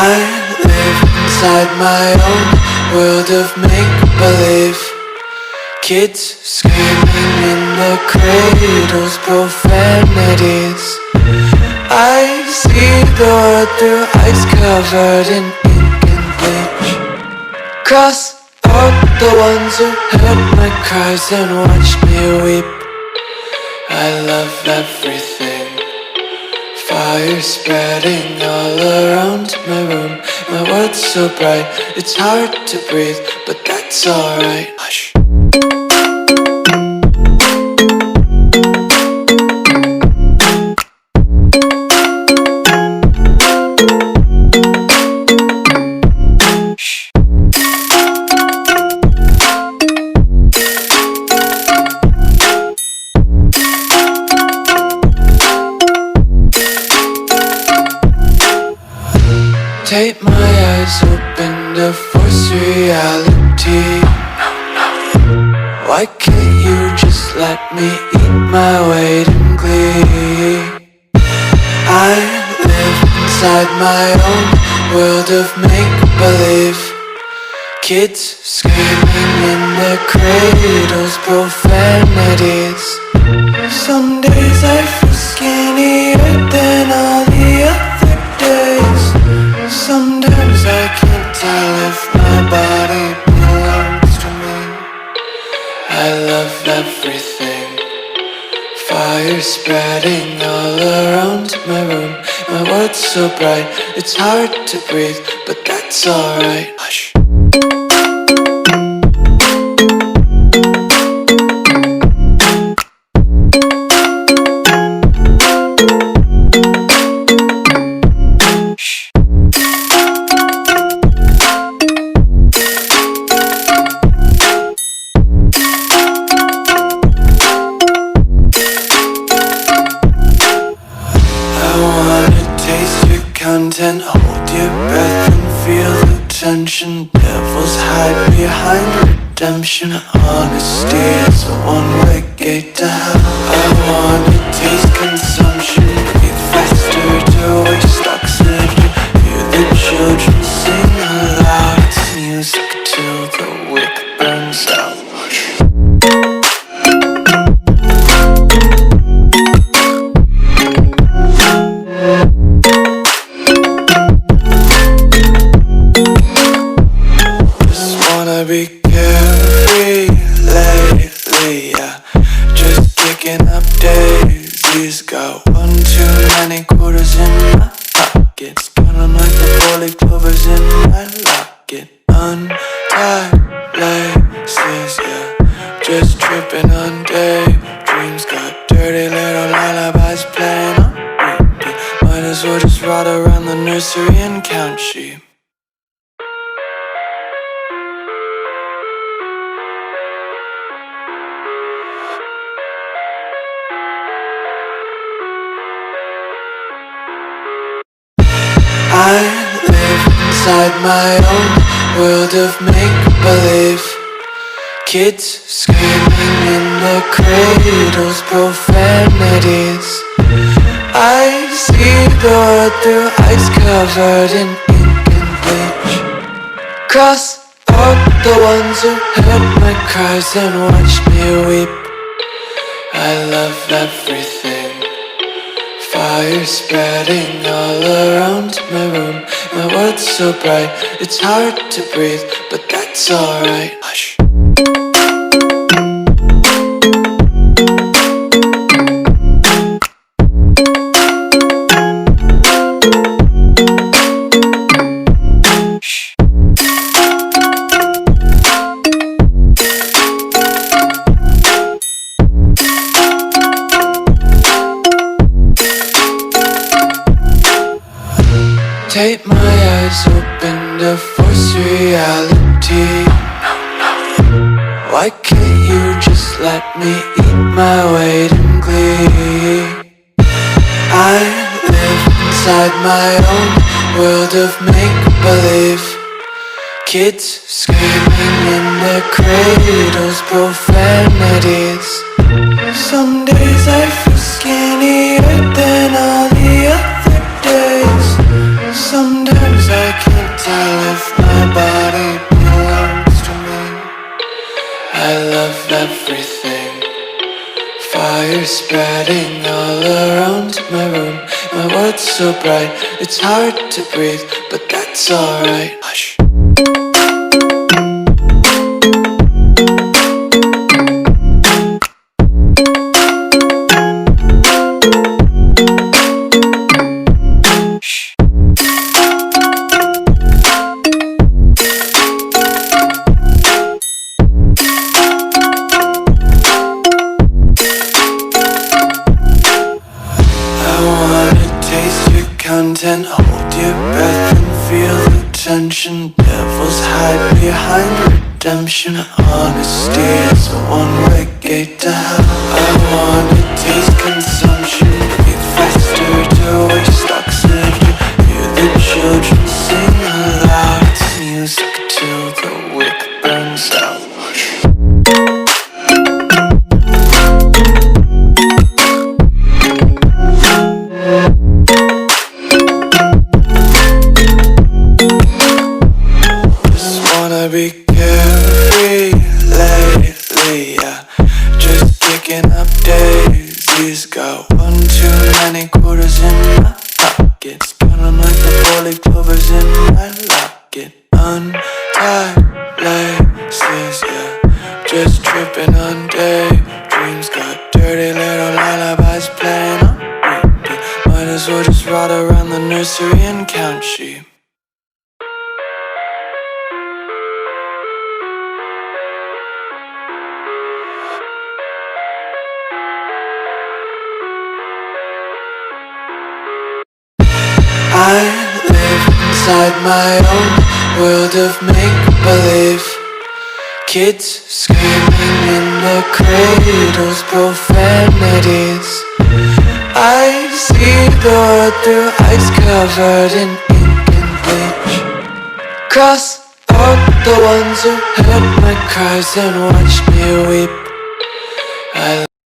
I live inside my own world of make-believe. Kids screaming in the cradles, profanities. I see the world through ice covered in ink and bleach. Cross out the ones who heard my cries and watched me weep. I love everything. Fire spreading all around my room. My world's so bright, it's hard to breathe, but that's alright. Hush. Tape my eyes open to force reality. Why can't you just let me eat my weight in glee? I live inside my own world of make-believe. Kids screaming in their cradles, profanities. Some days I feel skinnier than all the other days. Sometimes I can't tell if my body belongs to me. I love everything. Fire spreading all around my room. My world's so bright, it's hard to breathe, but that's alright. Hush. Content, hold your breath and feel the tension. Devils hide behind redemption. Honesty is a one-way gate to hell. I wanna taste consumption. Breathe faster to waste oxygen. Hear the children sing aloud. It's music till the wick burns out. Be carefree lately, yeah. Just kicking up daisies. Got one too many quarters in my pockets. Counting like the 4-leaf clovers in my locket. Untied laces, yeah. Just tripping on daydreams. Got dirty little lullabies playing on repeat. Might as well just ride around the nursery and count sheep. I live inside my own world of make-believe. Kids screaming in their cradles, profanities. I see the world through ice covered in ink and bleach. Cross out the ones who heard my cries and watched me weep. I love everything. Fire spreading all around my room. My world's so bright, it's hard to breathe, but that's alright. Hush. Tape my eyes open to force reality. Why can't you just let me eat my weight in glee? I live inside my own world of make-believe. Kids screaming in their cradles, profanities. Some days I feel skinnier than all the other days. Sometimes I fire spreading all around my room. My world's so bright, it's hard to breathe, but that's alright. Hush. Content, hold your breath and feel the tension. Devils hide behind redemption. Honesty is a one-way gate to hell. I wanna taste consumption, breathe faster to waste oxygen. Hear the children sing aloud. It's music till the wick burns out. Be carefree lately, yeah. Just kicking up daisies. Got one too many quarters in my pockets. Count 'em like the 4-leaf clovers in my locket. Untied laces, yeah. Just tripping on daydreams. Got dirty little lullabies playing on repeat. Might as well just ride around the nursery and count sheep. I live inside my own world of make-believe. Kids screaming in their cradles, profanities. I see the world through ice covered in ink and bleach. Cross out the ones who heard my cries and watched me weep. I